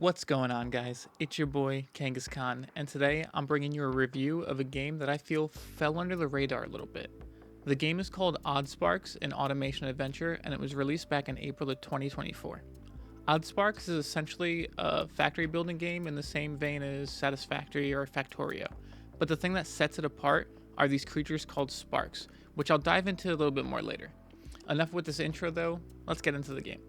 What's going on, guys? It's your boy Kangas Khan, and today I'm bringing you a review of a game that I feel fell under the radar a little bit. The game is called Oddsparks, an automation adventure, and it was released back in April of 2024. Oddsparks is essentially a factory building game in the same vein as Satisfactory or Factorio, but the thing that sets it apart are these creatures called sparks, which I'll dive into a little bit more later. Enough with this intro though, let's get into the game.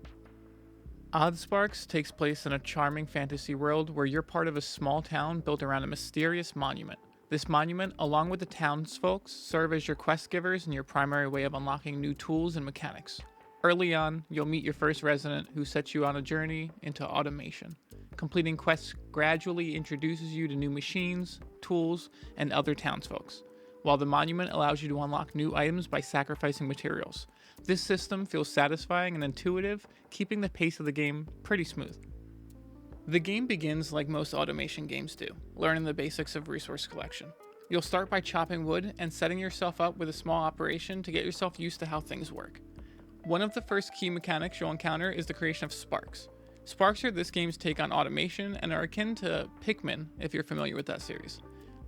Oddsparks takes place in a charming fantasy world where you're part of a small town built around a mysterious monument. This monument, along with the townsfolk, serve as your quest givers and your primary way of unlocking new tools and mechanics. Early on, you'll meet your first resident who sets you on a journey into automation. Completing quests gradually introduces you to new machines, tools, and other townsfolk, while the monument allows you to unlock new items by sacrificing materials. This system feels satisfying and intuitive, keeping the pace of the game pretty smooth. The game begins like most automation games do, learning the basics of resource collection. You'll start by chopping wood and setting yourself up with a small operation to get yourself used to how things work. One of the first key mechanics you'll encounter is the creation of sparks. Sparks are this game's take on automation and are akin to Pikmin if you're familiar with that series.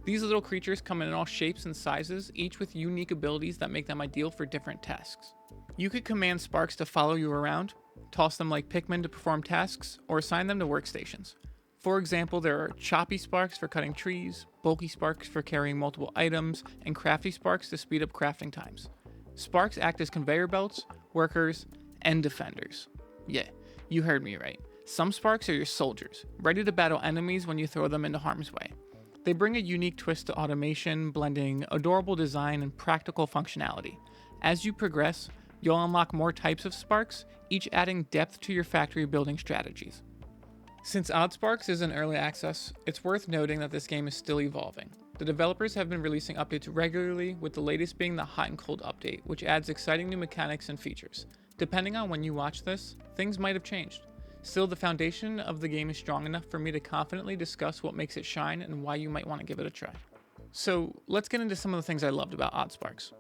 These little creatures come in all shapes and sizes, each with unique abilities that make them ideal for different tasks. You could command sparks to follow you around, toss them like Pikmin to perform tasks, or assign them to workstations. For example, there are choppy sparks for cutting trees, bulky sparks for carrying multiple items, and crafty sparks to speed up crafting times. Sparks act as conveyor belts, workers, and defenders. Yeah, you heard me right. Some sparks are your soldiers, ready to battle enemies when you throw them into harm's way. They bring a unique twist to automation, blending adorable design and practical functionality. As you progress, you'll unlock more types of sparks, each adding depth to your factory building strategies. Since Oddsparks is in early access, it's worth noting that this game is still evolving. The developers have been releasing updates regularly, with the latest being the Hot and Cold update, which adds exciting new mechanics and features. Depending on when you watch this, things might have changed. Still, the foundation of the game is strong enough for me to confidently discuss what makes it shine and why you might want to give it a try. So let's get into some of the things I loved about Oddsparks.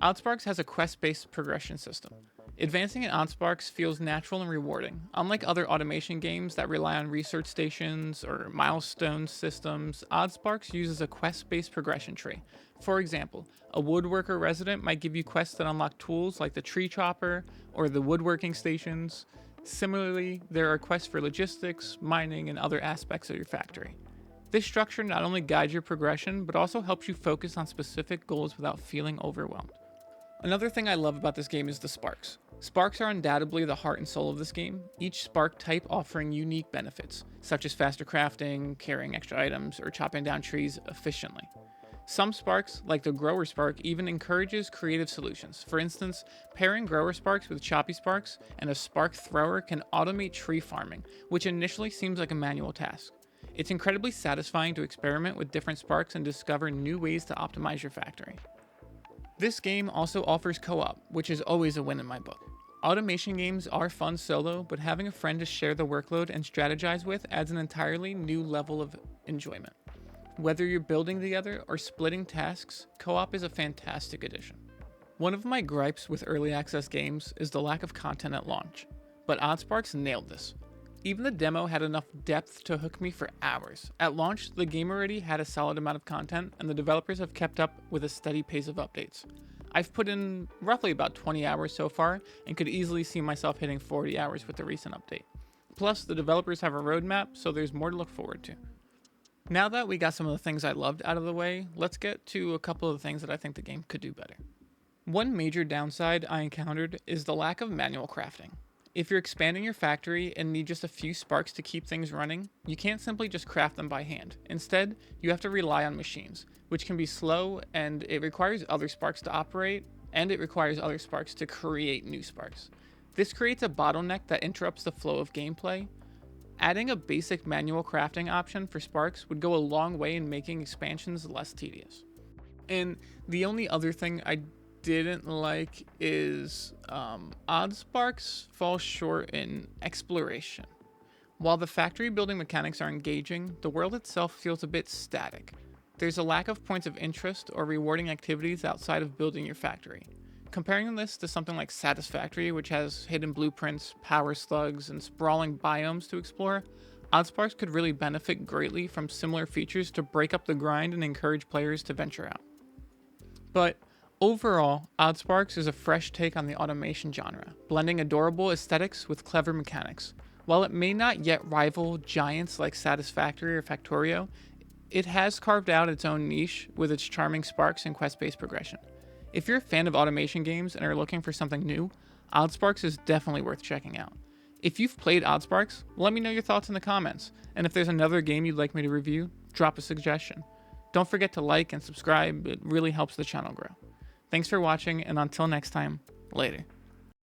Oddsparks has a quest-based progression system. Advancing in Oddsparks feels natural and rewarding. Unlike other automation games that rely on research stations or milestone systems, Oddsparks uses a quest-based progression tree. For example, a woodworker resident might give you quests that unlock tools like the tree chopper or the woodworking stations. Similarly, there are quests for logistics, mining, and other aspects of your factory. This structure not only guides your progression, but also helps you focus on specific goals without feeling overwhelmed. Another thing I love about this game is the sparks. Sparks are undoubtedly the heart and soul of this game, each spark type offering unique benefits, such as faster crafting, carrying extra items, or chopping down trees efficiently. Some sparks, like the grower spark, even encourages creative solutions. For instance, pairing grower sparks with choppy sparks and a spark thrower can automate tree farming, which initially seems like a manual task. It's incredibly satisfying to experiment with different sparks and discover new ways to optimize your factory. This game also offers co-op, which is always a win in my book. Automation games are fun solo, but having a friend to share the workload and strategize with adds an entirely new level of enjoyment. Whether you're building together or splitting tasks, co-op is a fantastic addition. One of my gripes with early access games is the lack of content at launch, but Oddsparks nailed this. Even the demo had enough depth to hook me for hours. At launch, the game already had a solid amount of content, and the developers have kept up with a steady pace of updates. I've put in roughly about 20 hours so far, and could easily see myself hitting 40 hours with the recent update. Plus, the developers have a roadmap, so there's more to look forward to. Now that we got some of the things I loved out of the way, let's get to a couple of the things that I think the game could do better. One major downside I encountered is the lack of manual crafting. If you're expanding your factory and need just a few sparks to keep things running, you can't simply just craft them by hand. Instead, you have to rely on machines, which can be slow, and it requires other sparks to operate, and it requires other sparks to create new sparks. This creates a bottleneck that interrupts the flow of gameplay. Adding a basic manual crafting option for sparks would go a long way in making expansions less tedious. And the only other thing I didn't like is Oddsparks falls short in exploration. While the factory building mechanics are engaging, the world itself feels a bit static. There's a lack of points of interest or rewarding activities outside of building your factory. Comparing this to something like Satisfactory, which has hidden blueprints, power slugs, and sprawling biomes to explore, Oddsparks could really benefit greatly from similar features to break up the grind and encourage players to venture out. But overall, Oddsparks is a fresh take on the automation genre, blending adorable aesthetics with clever mechanics. While it may not yet rival giants like Satisfactory or Factorio, it has carved out its own niche with its charming sparks and quest-based progression. If you're a fan of automation games and are looking for something new, Oddsparks is definitely worth checking out. If you've played Oddsparks, let me know your thoughts in the comments, and if there's another game you'd like me to review, drop a suggestion. Don't forget to like and subscribe, it really helps the channel grow. Thanks for watching, and until next time, later.